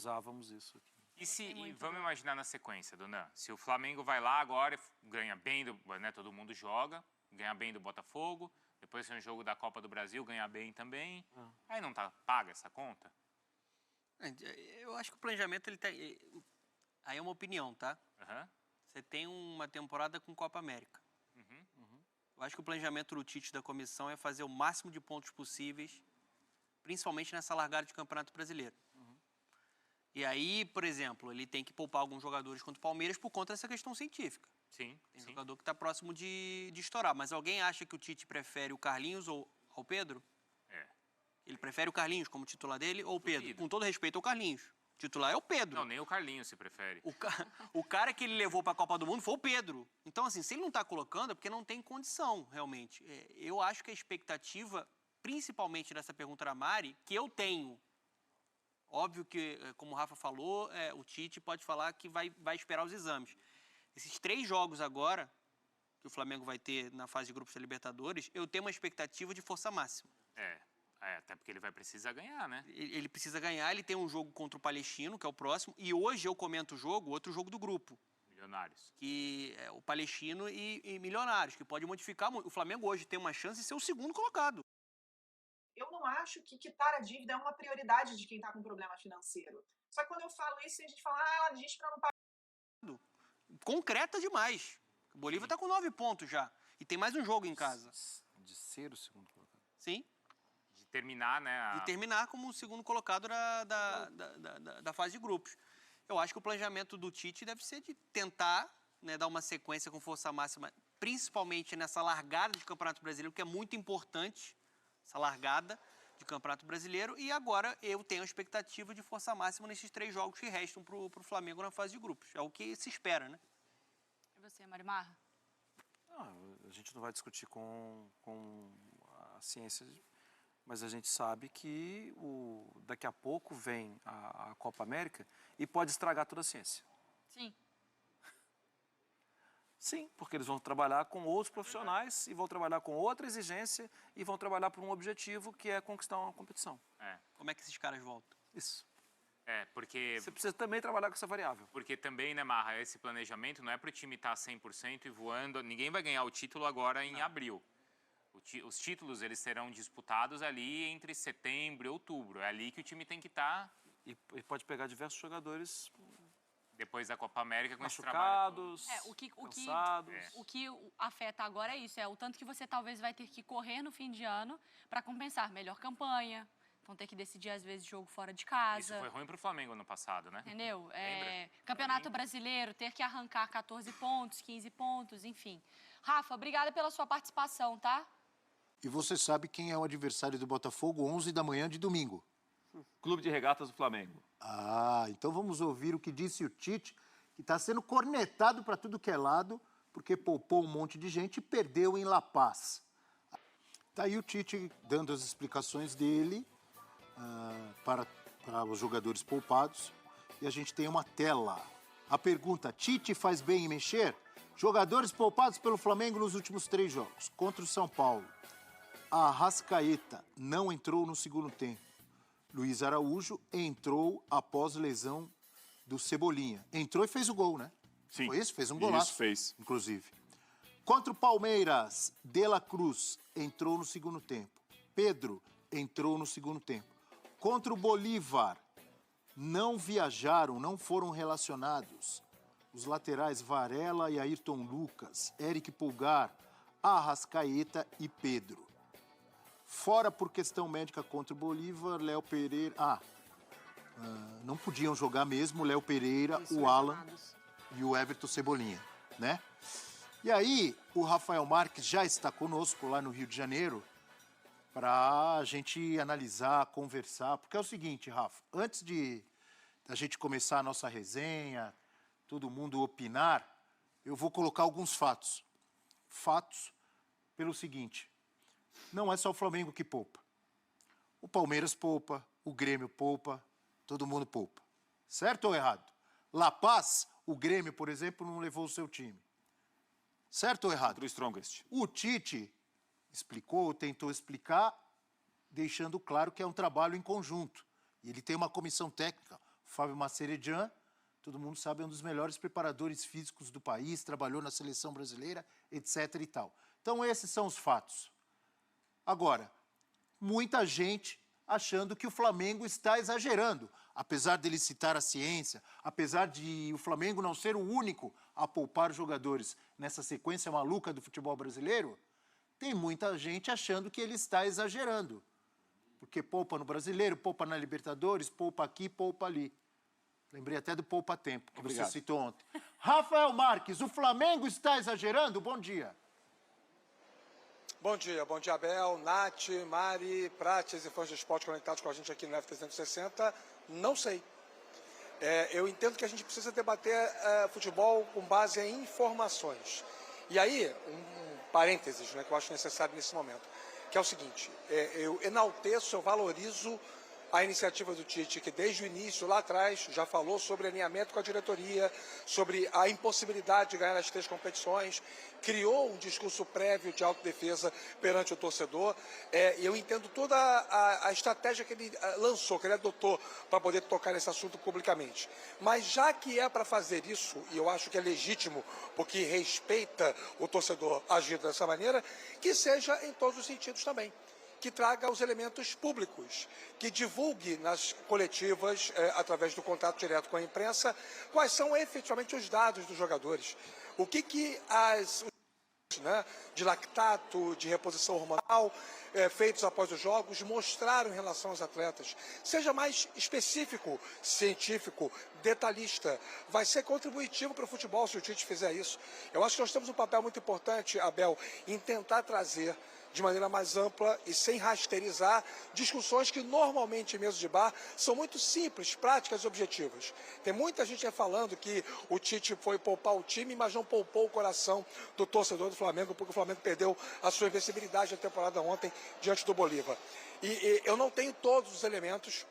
usávamos isso aqui. E vamos imaginar na sequência, Dona, se o Flamengo vai lá agora, ganha bem, né, todo mundo joga, ganha bem do Botafogo, depois tem um jogo da Copa do Brasil, ganha bem também, aí não paga essa conta? Eu acho que o planejamento, aí é uma opinião, tá? Uhum. Você tem uma temporada com Copa América. Eu acho que o planejamento do Tite da comissão é fazer o máximo de pontos possíveis, principalmente nessa largada de Campeonato Brasileiro. E aí, por exemplo, ele tem que poupar alguns jogadores contra o Palmeiras por conta dessa questão científica. Sim. Tem jogador que está próximo de estourar. Mas alguém acha que o Tite prefere o Carlinhos ou ao Pedro? Ele prefere o Carlinhos como titular dele ou o Pedro? Com todo respeito ao Carlinhos. O titular é o Pedro. Não, nem o Carlinhos se prefere. O cara que ele levou para a Copa do Mundo foi o Pedro. Então, assim, se ele não está colocando é porque não tem condição, realmente. Eu acho que a expectativa, principalmente dessa pergunta da Mari, que eu tenho... Óbvio que, como o Rafa falou, o Tite pode falar que vai esperar os exames. Esses 3 jogos agora, que o Flamengo vai ter na fase de grupos da Libertadores, eu tenho uma expectativa de força máxima. Até porque ele vai precisar ganhar, né? Ele precisa ganhar, ele tem um jogo contra o Palestino, que é o próximo, e hoje eu comento outro jogo do grupo. Milionários. Que é o Palestino e Milionários, que pode modificar muito. O Flamengo hoje tem uma chance de ser o segundo colocado. Eu não acho que quitar a dívida é uma prioridade de quem está com problema financeiro. Só que quando eu falo isso, a gente fala, a gente para não pagar. Concreta demais. O Bolívia está com 9 pontos já. E tem mais um jogo em casa. De ser o segundo colocado. Sim. De terminar, né? De terminar como o segundo colocado da fase de grupos. Eu acho que o planejamento do Tite deve ser de tentar, né, dar uma sequência com força máxima, principalmente nessa largada de Campeonato Brasileiro, que é muito importante. Essa largada de Campeonato Brasileiro, e agora eu tenho a expectativa de força máxima nesses 3 jogos que restam para o Flamengo na fase de grupos. É o que se espera, né? E você, Marimarra? A gente não vai discutir com a ciência, mas a gente sabe que daqui a pouco vem a Copa América e pode estragar toda a ciência. Sim. Sim, porque eles vão trabalhar com outros profissionais e vão trabalhar com outra exigência e vão trabalhar por um objetivo que é conquistar uma competição. Como é que esses caras voltam? Isso. Porque... Você precisa também trabalhar com essa variável. Porque também, né, Marra, esse planejamento não é para o time estar 100% e voando. Ninguém vai ganhar o título agora em abril. Os títulos, eles serão disputados ali entre setembro e outubro. É ali que o time tem que estar... E pode pegar diversos jogadores... Depois da Copa América, com machucados, esse trabalho cansados. O que afeta agora é isso, o tanto que você talvez vai ter que correr no fim de ano para compensar melhor campanha, vão ter que decidir às vezes jogo fora de casa. Isso foi ruim para o Flamengo no passado, né? Entendeu? Campeonato Brasileiro, ter que arrancar 14 pontos, 15 pontos, enfim. Rafa, obrigada pela sua participação, tá? E você sabe quem é o adversário do Botafogo 11 da manhã de domingo? Clube de Regatas do Flamengo. Então vamos ouvir o que disse o Tite, que está sendo cornetado para tudo que é lado, porque poupou um monte de gente e perdeu em La Paz. Está aí o Tite dando as explicações dele para os jogadores poupados. E a gente tem uma tela. A pergunta, Tite faz bem em mexer? Jogadores poupados pelo Flamengo nos últimos 3 jogos. Contra o São Paulo, a Arrascaeta não entrou no segundo tempo. Luiz Araújo entrou após lesão do Cebolinha. Entrou e fez o gol, né? Sim. Foi isso? Fez um golaço. Isso, fez. Inclusive. Contra o Palmeiras, De La Cruz entrou no segundo tempo. Pedro entrou no segundo tempo. Contra o Bolívar, não viajaram, não foram relacionados. Os laterais Varela e Ayrton Lucas, Eric Pulgar, Arrascaeta e Pedro. Fora por questão médica contra o Bolívar, Léo Pereira... não podiam jogar mesmo Léo Pereira, o Alan e o Everton Cebolinha, né? E aí, o Rafael Marques já está conosco lá no Rio de Janeiro para a gente analisar, conversar. Porque é o seguinte, Rafa, antes da gente começar a nossa resenha, todo mundo opinar, eu vou colocar alguns fatos. Fatos pelo seguinte... Não é só o Flamengo que poupa. O Palmeiras poupa, o Grêmio poupa, todo mundo poupa. Certo ou errado? La Paz, o Grêmio, por exemplo, não levou o seu time. Certo ou errado? Do Strongest. O Tite explicou, tentou explicar, deixando claro que é um trabalho em conjunto. E ele tem uma comissão técnica Fábio Macerejan, todo mundo sabe, é um dos melhores preparadores físicos do país, trabalhou na seleção brasileira, etc. e tal. Então, esses são os fatos. Agora, muita gente achando que o Flamengo está exagerando. Apesar dele citar a ciência, apesar de o Flamengo não ser o único a poupar jogadores nessa sequência maluca do futebol brasileiro, tem muita gente achando que ele está exagerando. Porque poupa no Brasileiro, poupa na Libertadores, poupa aqui, poupa ali. Lembrei até do poupa-tempo, que Obrigado. você citou ontem. Rafael Marques, o Flamengo está exagerando? Bom dia. Bom dia, Abel, Nath, Mari, Prates e fãs do esporte conectados com a gente aqui no F360. Não sei. Eu entendo que a gente precisa debater futebol com base em informações. E aí, um parênteses, né, que eu acho necessário nesse momento, que é o seguinte, eu enalteço, eu valorizo a iniciativa do Tite, que desde o início, lá atrás, já falou sobre alinhamento com a diretoria, sobre a impossibilidade de ganhar as 3 competições, criou um discurso prévio de autodefesa perante o torcedor. Eu entendo toda a estratégia que ele lançou, que ele adotou para poder tocar nesse assunto publicamente. Mas já que é para fazer isso, e eu acho que é legítimo, porque respeita o torcedor agir dessa maneira, que seja em todos os sentidos também. Que traga os elementos públicos, que divulgue nas coletivas, através do contato direto com a imprensa, quais são efetivamente os dados dos jogadores. O que de lactato, de reposição hormonal, feitos após os jogos, mostraram em relação aos atletas. Seja mais específico, científico, detalhista. Vai ser contributivo para o futebol se o Tite fizer isso. Eu acho que nós temos um papel muito importante, Abel, em tentar trazer de maneira mais ampla e sem rasteirizar discussões que normalmente em mesas de bar são muito simples, práticas e objetivas. Tem muita gente falando que o Tite foi poupar o time, mas não poupou o coração do torcedor do Flamengo, porque o Flamengo perdeu a sua invencibilidade na temporada ontem diante do Bolívar. E eu não tenho todos os elementos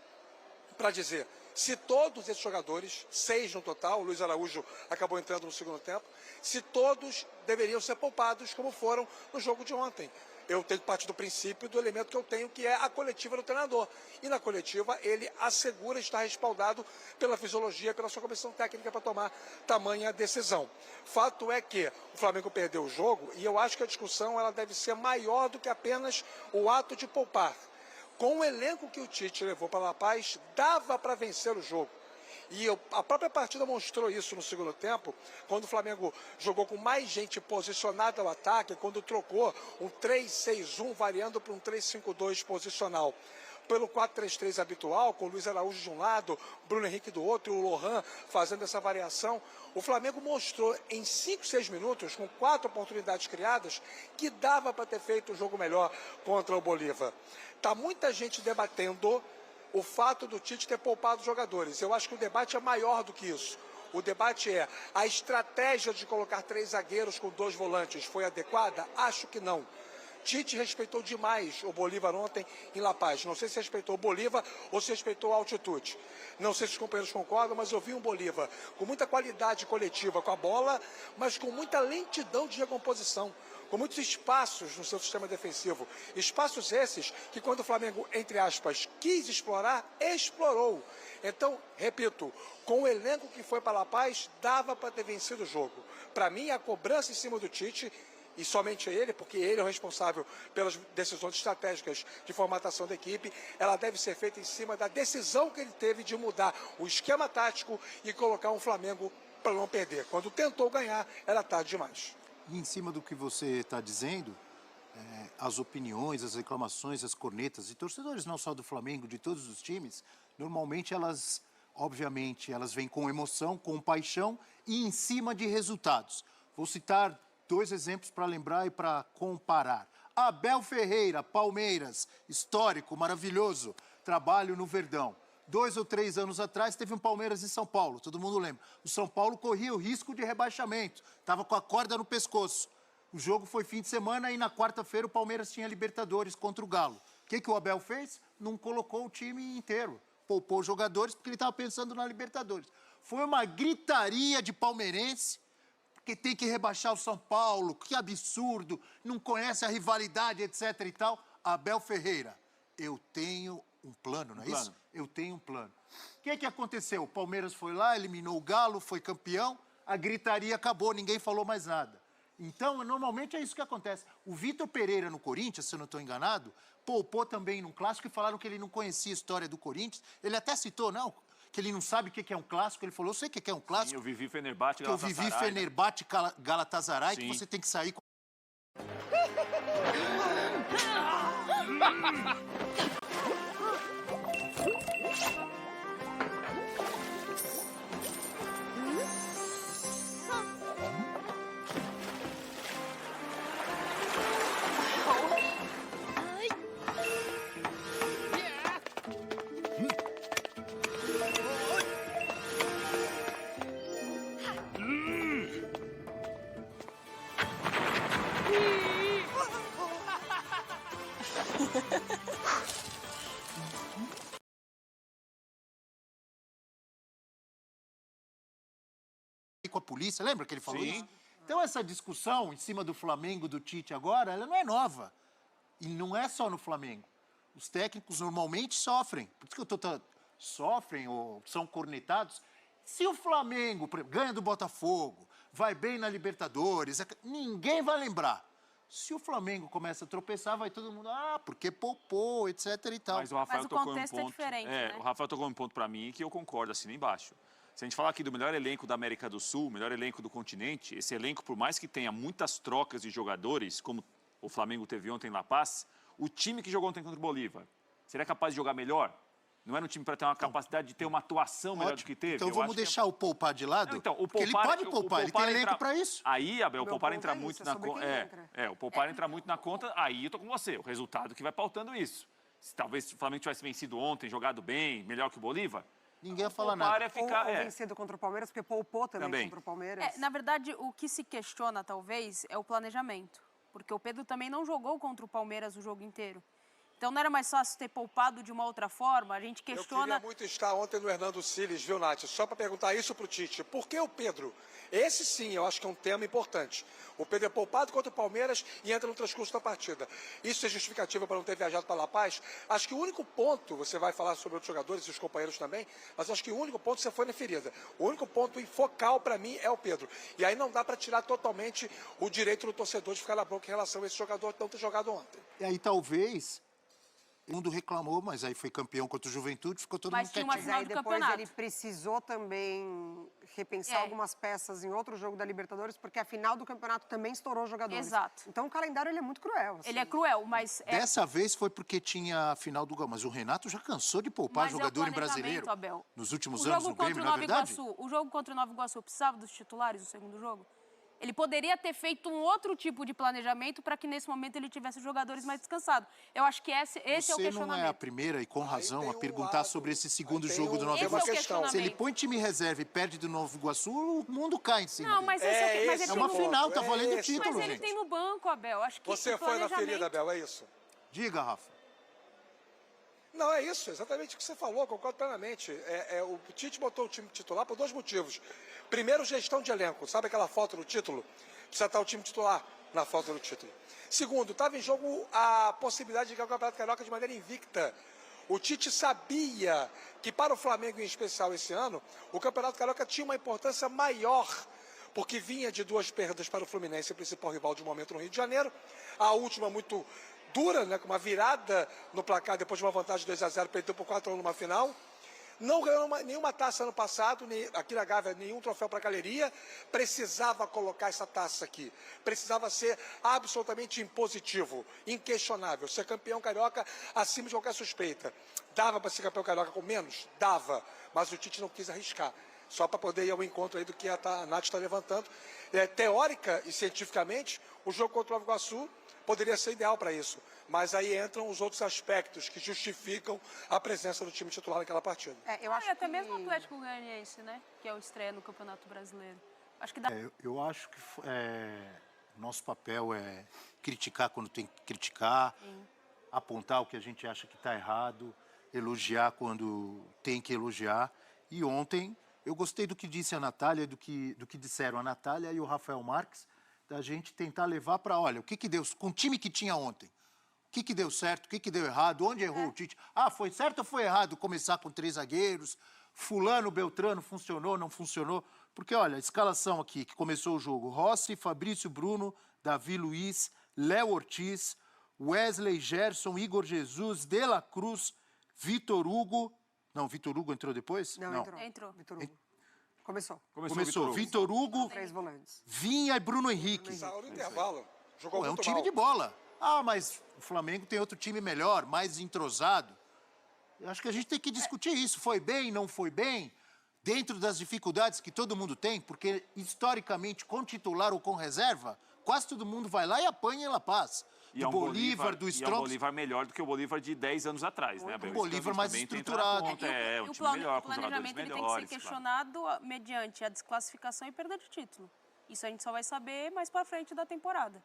para dizer se todos esses jogadores, 6 no total, o Luiz Araújo acabou entrando no segundo tempo, se todos deveriam ser poupados como foram no jogo de ontem. Eu tenho que partir do princípio do elemento que eu tenho, que é a coletiva do treinador. E na coletiva ele assegura estar respaldado pela fisiologia, pela sua comissão técnica para tomar tamanha decisão. Fato é que o Flamengo perdeu o jogo e eu acho que a discussão ela deve ser maior do que apenas o ato de poupar. Com o elenco que o Tite levou para La Paz, dava para vencer o jogo. E a própria partida mostrou isso no segundo tempo, quando o Flamengo jogou com mais gente posicionada ao ataque, quando trocou um 3-6-1 variando para um 3-5-2 posicional. Pelo 4-3-3 habitual, com o Luiz Araújo de um lado, Bruno Henrique do outro e o Lohan fazendo essa variação, o Flamengo mostrou em 5, 6 minutos, com 4 oportunidades criadas, que dava para ter feito um jogo melhor contra o Bolívar. Está muita gente debatendo o fato do Tite ter poupado os jogadores. Eu acho que o debate é maior do que isso. O debate é, a estratégia de colocar 3 zagueiros com 2 volantes foi adequada? Acho que não. Tite respeitou demais o Bolívar ontem em La Paz. Não sei se respeitou o Bolívar ou se respeitou a altitude. Não sei se os companheiros concordam, mas eu vi um Bolívar com muita qualidade coletiva com a bola, mas com muita lentidão de recomposição, com muitos espaços no seu sistema defensivo. Espaços esses que quando o Flamengo, entre aspas, quis explorar, explorou. Então, repito, com o elenco que foi para La Paz, dava para ter vencido o jogo. Para mim, a cobrança em cima do Tite, e somente ele, porque ele é o responsável pelas decisões estratégicas de formatação da equipe, ela deve ser feita em cima da decisão que ele teve de mudar o esquema tático e colocar um Flamengo para não perder. Quando tentou ganhar, era tarde demais. E em cima do que você está dizendo, as opiniões, as reclamações, as cornetas de torcedores, não só do Flamengo, de todos os times, normalmente elas, obviamente, elas vêm com emoção, com paixão e em cima de resultados. Vou citar 2 exemplos para lembrar e para comparar. Abel Ferreira, Palmeiras, histórico, maravilhoso, trabalho no Verdão. 2 ou 3 anos atrás teve um Palmeiras em São Paulo, todo mundo lembra. O São Paulo corria o risco de rebaixamento, estava com a corda no pescoço. O jogo foi fim de semana e na quarta-feira o Palmeiras tinha Libertadores contra o Galo. O que o Abel fez? Não colocou o time inteiro, poupou os jogadores porque ele estava pensando na Libertadores. Foi uma gritaria de palmeirense, que tem que rebaixar o São Paulo, que absurdo, não conhece a rivalidade, etc e tal. Abel Ferreira, eu tenho um plano, não é Um isso? plano. Eu tenho um plano. O que aconteceu? O Palmeiras foi lá, eliminou o Galo, foi campeão, a gritaria acabou, ninguém falou mais nada. Então, normalmente é isso que acontece. O Vitor Pereira no Corinthians, se eu não estou enganado, poupou também num clássico e falaram que ele não conhecia a história do Corinthians. Ele até citou, não, que ele não sabe o que é um clássico. Ele falou, eu sei o que é um Sim, clássico, eu vivi Fenerbahçe, que eu vivi Galatasaray, né? Fenerbahçe, Galatasaray, que Sim. você tem que sair com... com a polícia, lembra que ele falou Sim. isso? Então essa discussão em cima do Flamengo, do Tite agora, ela não é nova. E não é só no Flamengo. Os técnicos normalmente sofrem. Por isso que eu tô sofrem ou são cornetados. Se o Flamengo por exemplo, ganha do Botafogo, vai bem na Libertadores, ninguém vai lembrar. Se o Flamengo começa a tropeçar, vai todo mundo, porque poupou, etc e tal. Mas o Rafael Mas o tocou contexto um é ponto. diferente, né? O Rafael tocou um ponto pra mim que eu concordo, assim, embaixo. Se a gente falar aqui do melhor elenco da América do Sul, melhor elenco do continente, esse elenco, por mais que tenha muitas trocas de jogadores, como o Flamengo teve ontem em La Paz, o time que jogou ontem contra o Bolívar, seria capaz de jogar melhor? Não era um time para ter uma capacidade de ter uma atuação melhor do que teve? Então Eu vamos acho que é- deixar o poupar de lado? Não, então, o porque ele poupar, pode poupar, ele tem elenco para isso. Aí, Abel, o Meu poupar ponto entra é muito isso, na sobre conta. quem entra. O poupar entra muito na conta, aí eu tô com você. O resultado que vai pautando isso. Se talvez o Flamengo tivesse vencido ontem, jogado bem, melhor que o Bolívar, Ninguém ia falar poupar nada. é ficar. Ou vencido contra o Palmeiras, porque poupou também contra o Palmeiras. Na verdade, o que se questiona, talvez, é o planejamento. Porque o Pedro também não jogou contra o Palmeiras o jogo inteiro. Então não era mais fácil ter poupado de uma outra forma? A gente Eu questiona... queria muito estar ontem no Hernando Siles, viu, Nath? Só para perguntar isso pro Tite. Por que o Pedro? Esse sim, eu acho que é um tema importante. O Pedro é poupado contra o Palmeiras e entra no transcurso da partida. Isso é justificativa para não ter viajado para La Paz? Acho que o único ponto, você vai falar sobre outros jogadores e os companheiros também, mas acho que o único ponto você foi na ferida. O único ponto focal para mim é o Pedro. E aí não dá para tirar totalmente o direito do torcedor de ficar na bronca em relação a esse jogador não ter jogado ontem. E aí talvez... O mundo reclamou, mas aí foi campeão contra o Juventude, ficou todo Mas mundo tinha uma quietinho. Mas aí final do depois campeonato. ele precisou também repensar algumas peças em outro jogo da Libertadores, porque a final do campeonato também estourou jogadores. Exato. Então o calendário ele é muito cruel. assim. Ele é cruel, mas... Dessa vez foi porque tinha a final do Galo, mas o Renato já cansou de poupar Mas jogador é em o planejamento, brasileiro. Abel. Nos últimos O anos jogo no contra Grêmio, o não é Nova verdade? Iguaçu, o jogo contra o Nova Iguaçu precisava dos titulares no segundo jogo? Ele poderia ter feito um outro tipo de planejamento para que nesse momento ele tivesse os jogadores mais descansados. Eu acho que esse é o Você não questionamento. é a primeira, e com razão, tem a um perguntar lado, sobre esse segundo aí tem jogo do um- Nova tem Esse é uma o Iguaçu. questão. Se ele questionamento. põe time reserva e perde do Novo Iguaçu, o mundo cai em cima Não, dele. mas esse É É uma ponto, final, tá é valendo o esse o título, Mas ele gente. tem no banco, Abel. Acho que Você o foi na planejamento... ferida, Abel, é isso? Diga, Rafa. Não, é isso, exatamente o que você falou, concordo plenamente. O Tite botou o time titular por dois motivos. Primeiro, gestão de elenco. Sabe aquela foto do título? Precisa estar o time titular na foto do título. Segundo, estava em jogo a possibilidade de ganhar o Campeonato Carioca de maneira invicta. O Tite sabia que para o Flamengo, em especial esse ano, o Campeonato Carioca tinha uma importância maior, porque vinha de duas perdas para o Fluminense, o principal rival de momento no Rio de Janeiro. A última muito dura, né, com uma virada no placar depois de uma vantagem de 2-0, perdeu por 4-1 numa final. Não ganhou nenhuma taça ano passado, aqui na Gávea, nenhum troféu para a galeria. Precisava colocar essa taça aqui. Precisava ser absolutamente impositivo, inquestionável. Ser campeão carioca acima de qualquer suspeita. Dava para ser campeão carioca com menos? Dava. Mas o Tite não quis arriscar. Só para poder ir ao encontro aí do que a Nath está levantando. Teórica e cientificamente, o jogo contra o Nova Iguaçu poderia ser ideal para isso. Mas aí entram os outros aspectos que justificam a presença do time titular naquela partida. Eu acho até que... mesmo o Atlético Goianiense, né? Que é o estreia no Campeonato Brasileiro. Acho que dá... Eu acho que nosso papel é criticar quando tem que criticar, apontar o que a gente acha que está errado, elogiar quando tem que elogiar. E ontem eu gostei do que disse a Natália, do que disseram a Natália e o Rafael Marques, da gente tentar levar para, olha, o que deu, com o time que tinha ontem, o que deu certo, o que deu errado, onde errou o Tite. Ah, foi certo ou foi errado começar com 3 zagueiros? Fulano, Beltrano, funcionou, não funcionou? Porque, olha, a escalação aqui, que começou o jogo. Rossi, Fabrício Bruno, Davi Luiz, Léo Ortiz, Wesley, Gerson, Igor Jesus, De La Cruz, Vitor Hugo... Não, Vitor Hugo entrou depois? Não, Entrou. Vitor Hugo. Começou. Começou Vitor Hugo, 3 volantes. Vinha e Bruno Henrique. Saiu no intervalo. Jogou Pô, é um muito time mal. de bola. Ah, mas o Flamengo tem outro time melhor, mais entrosado. Eu acho que a gente tem que discutir isso. Foi bem, não foi bem? Dentro das dificuldades que todo mundo tem, porque historicamente, com titular ou com reserva, quase todo mundo vai lá e apanha em La Paz. Do Bolívar, do E é um Strongest. Bolívar melhor do que o Bolívar de 10 anos atrás, né, Abel? Um Bolívar Isso mais também tem que estruturado. entrar na conta. É, um o time melhor, com planejamento jogadores ele tem que melhores. ser claro. questionado mediante a desclassificação e perda de título. Isso a gente só vai saber mais pra frente da temporada.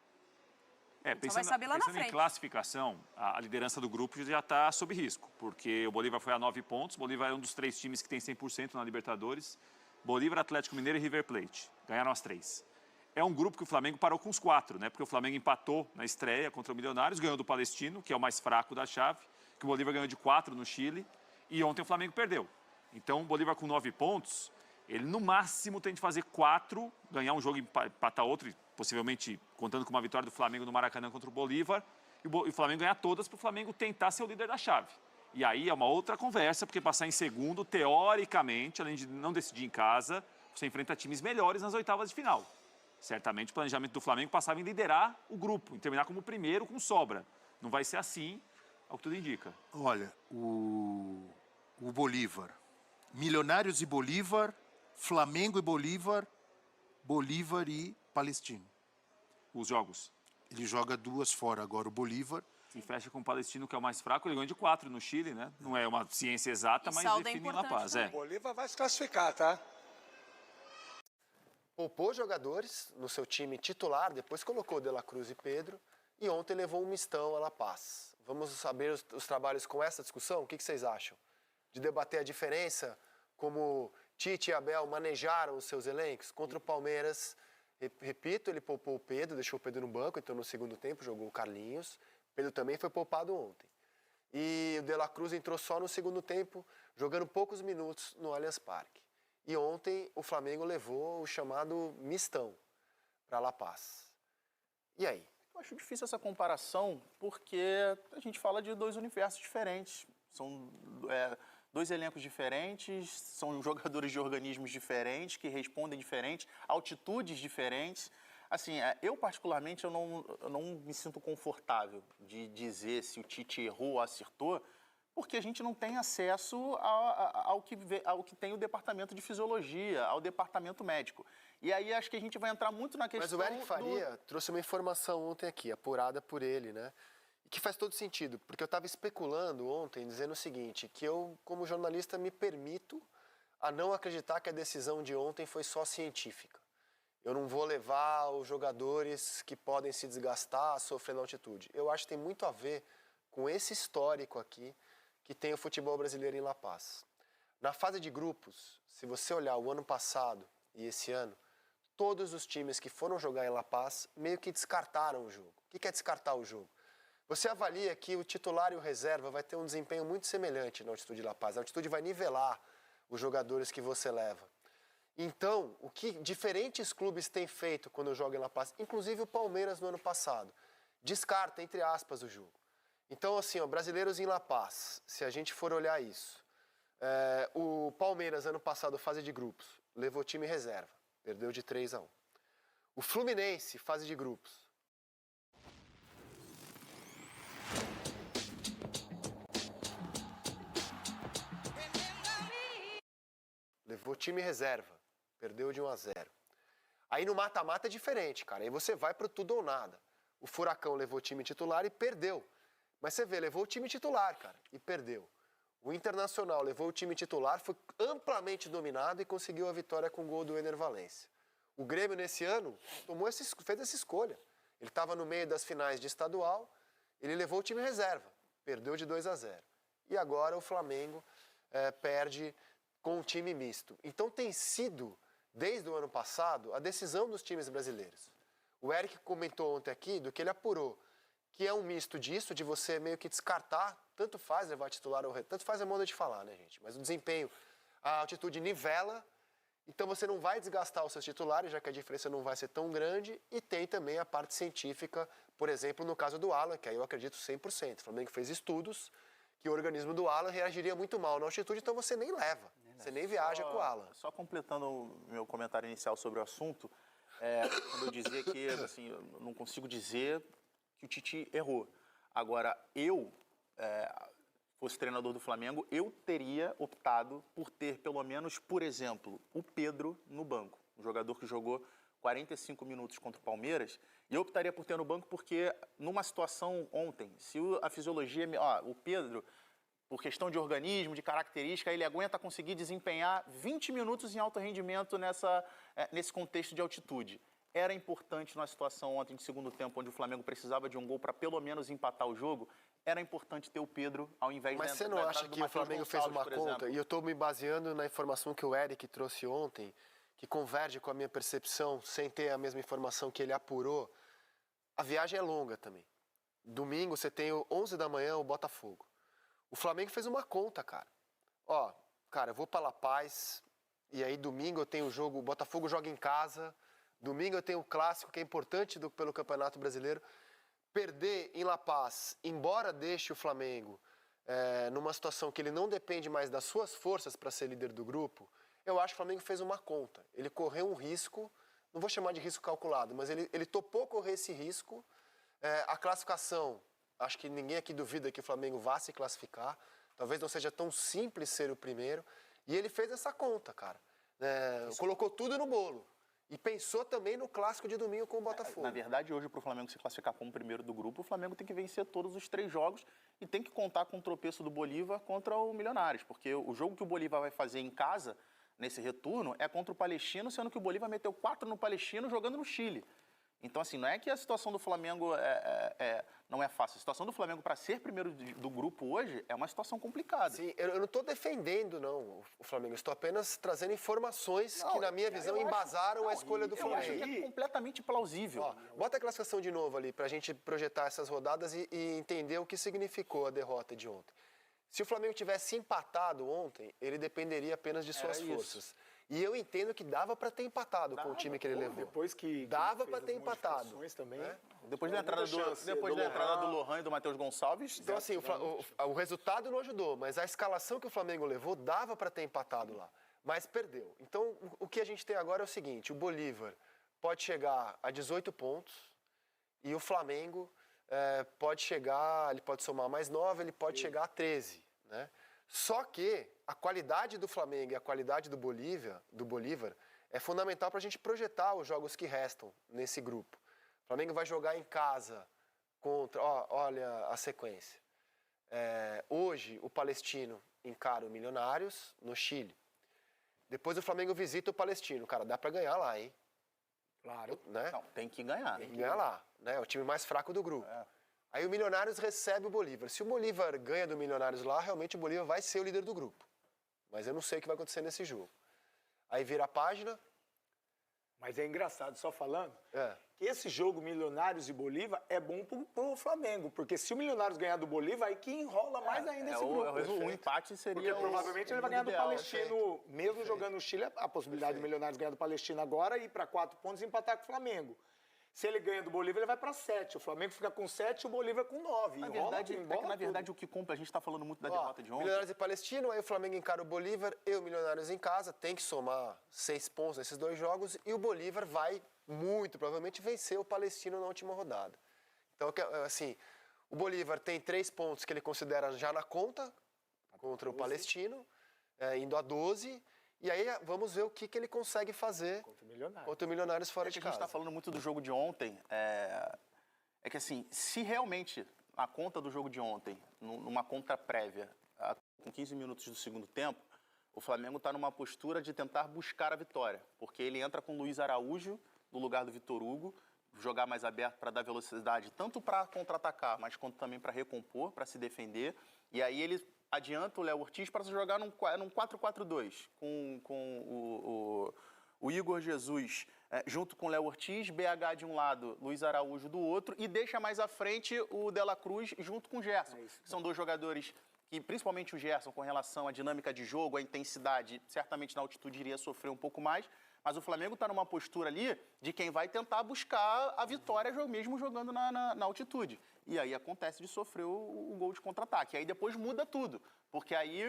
É, só vai saber lá na pensando em frente. classificação, a liderança do grupo já está sob risco, porque o Bolívar foi a 9 pontos, o Bolívar é um dos 3 times que tem 100% na Libertadores, Bolívar, Atlético Mineiro e River Plate, ganharam as 3. É um grupo que o Flamengo parou com os 4, né? Porque o Flamengo empatou na estreia contra o Milionários, ganhou do Palestino, que é o mais fraco da chave, que o Bolívar ganhou de 4 no Chile, e ontem o Flamengo perdeu. Então, o Bolívar com 9 pontos, ele no máximo tem de fazer 4, ganhar um jogo e empatar outro, e possivelmente contando com uma vitória do Flamengo no Maracanã contra o Bolívar, e o Flamengo ganhar todas para o Flamengo tentar ser o líder da chave. E aí é uma outra conversa, porque passar em segundo, teoricamente, além de não decidir em casa, você enfrenta times melhores nas oitavas de final. Certamente o planejamento do Flamengo passava em liderar o grupo, em terminar como primeiro com sobra. Não vai ser assim, ao que tudo indica. Olha, o Bolívar. Milionários e Bolívar, Flamengo e Bolívar, Bolívar e Palestino. Os jogos. Ele joga 2 fora agora, o Bolívar. Se fecha com o Palestino, que é o mais fraco, ele ganhou de 4 no Chile, né? Não é uma ciência exata, E mas saldo é define La importante Paz. também. É. Bolívar vai se classificar, tá? Poupou jogadores no seu time titular, depois colocou De La Cruz e Pedro, e ontem levou um mistão a La Paz. Vamos saber os trabalhos com essa discussão? O que vocês acham? De debater a diferença, como Tite e Abel manejaram os seus elencos contra o Palmeiras. Repito, ele poupou o Pedro, deixou o Pedro no banco, então no segundo tempo jogou o Carlinhos. Pedro também foi poupado ontem. E o De La Cruz entrou só no segundo tempo, jogando poucos minutos no Allianz Parque. E ontem o Flamengo levou o chamado mistão para La Paz. E aí? Eu acho difícil essa comparação porque a gente fala de 2 universos diferentes. São 2 elencos diferentes, são jogadores de organismos diferentes, que respondem diferentes, altitudes diferentes. Assim, eu particularmente eu não me sinto confortável de dizer se o Tite errou ou acertou, porque a gente não tem acesso ao que tem o departamento de fisiologia, ao departamento médico. E aí acho que a gente vai entrar muito na questão... Mas o Eric Faria trouxe uma informação ontem aqui, apurada por ele, né? Que faz todo sentido, porque eu estava especulando ontem, dizendo o seguinte, que eu, como jornalista, me permito a não acreditar que a decisão de ontem foi só científica. Eu não vou levar os jogadores que podem se desgastar a sofrer na altitude. Eu acho que tem muito a ver com esse histórico aqui que tem o futebol brasileiro em La Paz. Na fase de grupos, se você olhar o ano passado e esse ano, todos os times que foram jogar em La Paz meio que descartaram o jogo. O que é descartar o jogo? Você avalia que o titular e o reserva vai ter um desempenho muito semelhante na altitude de La Paz. A altitude vai nivelar os jogadores que você leva. Então, o que diferentes clubes têm feito quando jogam em La Paz, inclusive o Palmeiras no ano passado, descarta, entre aspas, o jogo. Então, assim, brasileiros em La Paz, se a gente for olhar isso, o Palmeiras, ano passado, fase de grupos, levou time reserva, perdeu de 3-1. O Fluminense, fase de grupos, levou time reserva, perdeu de 1-0. Aí no mata-mata é diferente, cara. Aí você vai pro tudo ou nada. O Furacão levou time titular e perdeu. Mas você vê, levou o time titular, cara, e perdeu. O Internacional levou o time titular, foi amplamente dominado e conseguiu a vitória com o gol do Ener Valencia. O Grêmio, nesse ano, fez essa escolha. Ele estava no meio das finais de estadual, ele levou o time reserva, perdeu de 2-0. E agora o Flamengo perde com um time misto. Então tem sido, desde o ano passado, a decisão dos times brasileiros. O Eric comentou ontem aqui do que ele apurou, que é um misto disso, de você meio que descartar, tanto faz levar titular ou tanto faz a moda de falar, né, gente? Mas o desempenho, a altitude nivela, então você não vai desgastar os seus titulares, já que a diferença não vai ser tão grande, e tem também a parte científica, por exemplo, no caso do Alan, que aí eu acredito 100%. O Flamengo fez estudos que o organismo do Alan reagiria muito mal na altitude, então você nem leva, você nem viaja com o Alan. Só completando o meu comentário inicial sobre o assunto, quando eu dizia que assim, eu não consigo dizer que o Tite errou. Agora, fosse treinador do Flamengo, eu teria optado por ter, pelo menos, por exemplo, o Pedro no banco. Um jogador que jogou 45 minutos contra o Palmeiras. E eu optaria por ter no banco porque, numa situação ontem, se a fisiologia... o Pedro, por questão de organismo, de característica, ele aguenta conseguir desempenhar 20 minutos em alto rendimento nesse contexto de altitude. Era importante numa situação ontem de segundo tempo, onde o Flamengo precisava de um gol para pelo menos empatar o jogo, era importante ter o Pedro ao invés Mas você não acha que o Flamengo fez uma conta? E eu estou me baseando na informação que o Eric trouxe ontem, que converge com a minha percepção, sem ter a mesma informação que ele apurou. A viagem é longa também. Domingo você tem 11 da manhã o Botafogo. O Flamengo fez uma conta, cara. Cara, eu vou para La Paz, e aí domingo eu tenho o jogo, o Botafogo joga em casa, domingo eu tenho o clássico, que é importante pelo Campeonato Brasileiro. Perder em La Paz, embora deixe o Flamengo numa situação que ele não depende mais das suas forças para ser líder do grupo, eu acho que o Flamengo fez uma conta. Ele correu um risco, não vou chamar de risco calculado, mas ele topou correr esse risco. A classificação, acho que ninguém aqui duvida que o Flamengo vá se classificar. Talvez não seja tão simples ser o primeiro. E ele fez essa conta, cara. Colocou tudo no bolo. E pensou também no clássico de domingo com o Botafogo. Na verdade, hoje, para o Flamengo se classificar como primeiro do grupo, o Flamengo tem que vencer todos os 3 jogos e tem que contar com o tropeço do Bolívar contra o Milionários. Porque o jogo que o Bolívar vai fazer em casa, nesse retorno, é contra o Palestino, sendo que o Bolívar meteu 4 no Palestino jogando no Chile. Então, assim, não é que a situação do Flamengo não é fácil. A situação do Flamengo para ser primeiro do grupo hoje é uma situação complicada. Sim, eu não estou defendendo, não, o Flamengo. Estou apenas trazendo informações que, na minha visão, embasaram a escolha do Flamengo. Eu acho que é completamente plausível. Bota a classificação de novo ali para a gente projetar essas rodadas e entender o que significou a derrota de ontem. Se o Flamengo tivesse empatado ontem, ele dependeria apenas de suas forças. E eu entendo que dava para ter empatado com o time que ele levou. Depois que dava para ter empatado. Também, Depois da entrada do Lohan e do Matheus Gonçalves. Então, assim, o resultado não ajudou, mas a escalação que o Flamengo levou dava para ter empatado lá. Mas perdeu. Então, o que a gente tem agora é o seguinte: o Bolívar pode chegar a 18 pontos e o Flamengo pode chegar, ele pode somar mais 9, ele pode chegar a 13, né? Só que a qualidade do Flamengo e a qualidade do Bolívar é fundamental para a gente projetar os jogos que restam nesse grupo. O Flamengo vai jogar em casa contra... olha a sequência. Hoje, o Palestino encara o Milionários no Chile. Depois o Flamengo visita o Palestino. Cara, dá para ganhar lá, hein? Claro. Né? Não, tem que ganhar. Tem que ganhar lá. Né? É o time mais fraco do grupo. Aí o Milionários recebe o Bolívar. Se o Bolívar ganha do Milionários lá, realmente o Bolívar vai ser o líder do grupo. Mas eu não sei o que vai acontecer nesse jogo. Aí vira a página. Mas é engraçado, só falando, que esse jogo Milionários e Bolívar é bom pro Flamengo. Porque se o Milionários ganhar do Bolívar, aí que enrola mais ainda esse grupo. O empate seria Porque provavelmente ele vai ganhar do Palestino, mesmo jogando no Chile, a possibilidade do Milionários ganhar do Palestino agora e ir para 4 pontos e empatar com o Flamengo. Se ele ganha do Bolívar, ele vai para 7. O Flamengo fica com 7 e o Bolívar com 9. Na verdade, o que compra, a gente está falando muito da derrota de ontem. Milionários e Palestino, aí o Flamengo encara o Bolívar e o Milionários em casa, tem que somar 6 pontos nesses 2 jogos e o Bolívar vai, muito provavelmente, vencer o Palestino na última rodada. Então, assim, o Bolívar tem 3 pontos que ele considera já na conta contra o Palestino, indo a 12. E aí vamos ver o que ele consegue fazer contra o Milionários fora de casa. A gente está falando muito do jogo de ontem. É que assim, se realmente a conta do jogo de ontem, numa conta prévia, com 15 minutos do segundo tempo, o Flamengo está numa postura de tentar buscar a vitória. Porque ele entra com o Luiz Araújo no lugar do Vitor Hugo, jogar mais aberto para dar velocidade, tanto para contra-atacar, mas quanto também para recompor, para se defender. E aí ele adianta o Léo Ortiz para jogar num 4-4-2, com o Igor Jesus junto com o Léo Ortiz, BH de um lado, Luiz Araújo do outro, e deixa mais à frente o De La Cruz junto com o Gerson. Que são dois jogadores que, principalmente o Gerson, com relação à dinâmica de jogo, à intensidade, certamente na altitude iria sofrer um pouco mais, mas o Flamengo está numa postura ali de quem vai tentar buscar a vitória mesmo jogando na altitude. E aí acontece de sofrer o gol de contra-ataque. Aí depois muda tudo, porque aí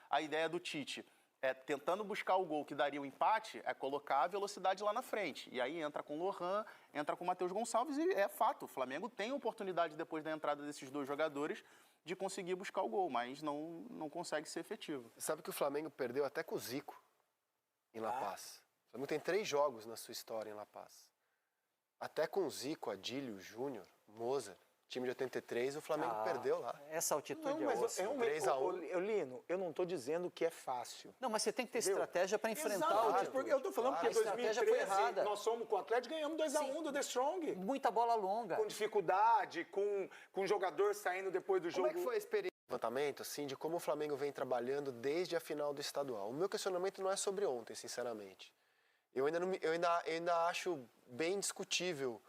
a ideia do Tite tentando buscar o gol que daria o empate, é colocar a velocidade lá na frente. E aí entra com o Lohan, entra com o Matheus Gonçalves e é fato, o Flamengo tem oportunidade depois da entrada desses dois jogadores de conseguir buscar o gol, mas não consegue ser efetivo. Você sabe que o Flamengo perdeu até com o Zico em La Paz. O Flamengo tem 3 jogos na sua história em La Paz. Até com o Zico, Adílio, Júnior, Mozart, time de 83, o Flamengo perdeu lá. Essa altitude é ótima. 3-1. Lino, eu não estou dizendo que é fácil. Não, mas você tem que ter estratégia para enfrentar Exato, o altitude. porque eu estou falando que em 2013 nós somos com o Atlético e ganhamos 2-1 do The Strong. Muita bola longa. Com dificuldade, com um jogador saindo depois do jogo. Como é que foi a experiência? Levantamento, assim, de como o Flamengo vem trabalhando desde a final do estadual. O meu questionamento não é sobre ontem, sinceramente. Eu ainda acho bem discutível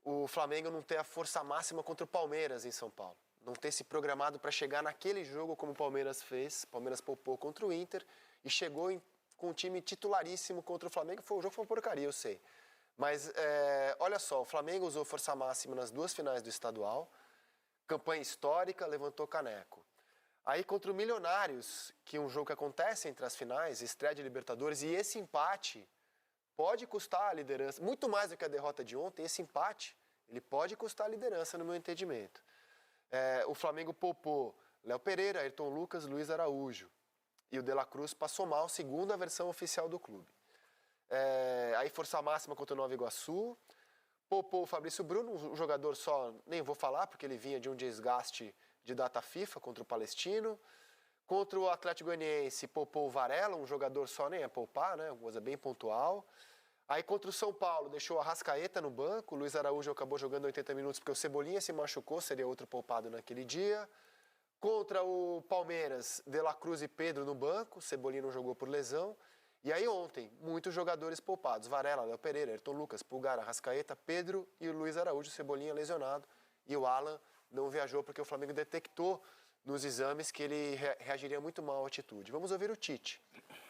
o Flamengo não ter a força máxima contra o Palmeiras em São Paulo. Não ter se programado para chegar naquele jogo como o Palmeiras fez. O Palmeiras poupou contra o Inter e chegou com um time titularíssimo contra o Flamengo. O jogo foi uma porcaria, eu sei. Mas, olha só, o Flamengo usou força máxima nas 2 finais do estadual. Campanha histórica, levantou caneco. Aí contra o Milionários, que é um jogo que acontece entre as finais, estreia de Libertadores, e esse empate pode custar a liderança, muito mais do que a derrota de ontem, esse empate, ele pode custar a liderança no meu entendimento. O Flamengo poupou Léo Pereira, Ayrton Lucas, Luiz Araújo. E o De La Cruz passou mal, segundo a versão oficial do clube. Aí força máxima contra o Nova Iguaçu. Poupou o Fabrício Bruno, um jogador só, nem vou falar, porque ele vinha de um desgaste de data FIFA contra o Palestino. Contra o Atlético Goianiense, poupou o Varela, um jogador só, nem é poupar, né? Uma coisa bem pontual. Aí contra o São Paulo, deixou a Arrascaeta no banco, o Luiz Araújo acabou jogando 80 minutos porque o Cebolinha se machucou, seria outro poupado naquele dia. Contra o Palmeiras, De La Cruz e Pedro no banco, o Cebolinha não jogou por lesão. E aí ontem, muitos jogadores poupados, Varela, Léo Pereira, Ayrton Lucas, Pulgar, Arrascaeta, Pedro e o Luiz Araújo, Cebolinha lesionado. E o Alan não viajou porque o Flamengo detectou nos exames que ele reagiria muito mal à altitude. Vamos ouvir o Tite,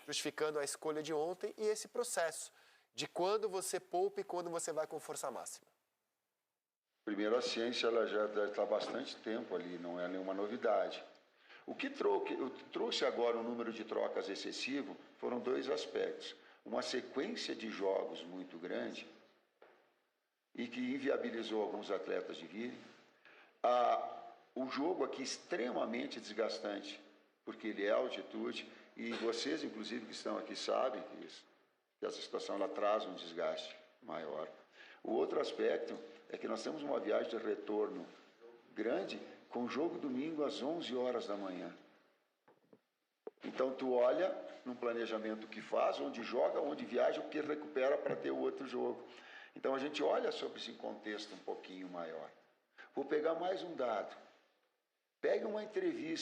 justificando a escolha de ontem e esse processo de quando você poupa e quando você vai com força máxima. Primeiro, a ciência ela já está há bastante tempo ali, não é nenhuma novidade. O que trouxe agora um número de trocas excessivo foram 2 aspectos. Uma sequência de jogos muito grande e que inviabilizou alguns atletas de virem. O jogo aqui extremamente desgastante, porque ele é altitude, e vocês, inclusive, que estão aqui, sabem que essa situação ela traz um desgaste maior. O outro aspecto é que nós temos uma viagem de retorno grande, com jogo domingo às 11 horas da manhã. Então, tu olha num planejamento que faz, onde joga, onde viaja, o que recupera para ter o outro jogo. Então, a gente olha sobre esse contexto um pouquinho maior. Vou pegar mais um dado. Pegue uma entrevista